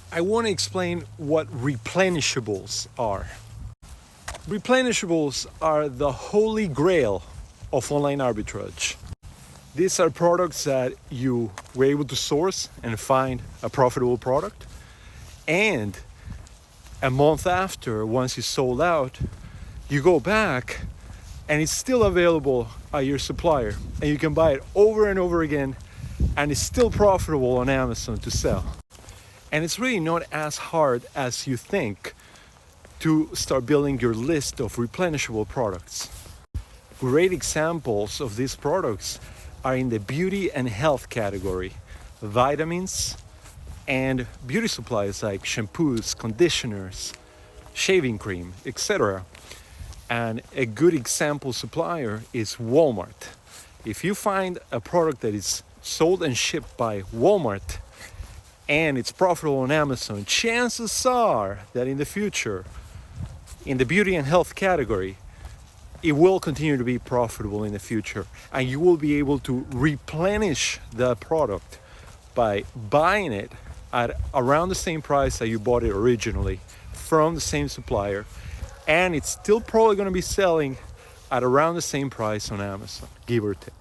I want to explain what replenishables are. Replenishables are the holy grail of online arbitrage. These are products that you were able to source and find a profitable product, and a month after, once you sold out, you go back and it's still available at your supplier, and you can buy it over and over again, and it's still profitable on Amazon to sell. And it's really not as hard as you think to start building your list of replenishable products. Great examples of these products are in the beauty and health category: vitamins and beauty supplies like shampoos, conditioners, shaving cream, etc. And a good example supplier is Walmart. If you find a product that is sold and shipped by Walmart and it's profitable on Amazon, chances are that in the future, in the beauty and health category, it will continue to be profitable in the future, and you will be able to replenish the product by buying it at around the same price that you bought it originally from the same supplier, and it's still probably going to be selling at around the same price on Amazon, give or take.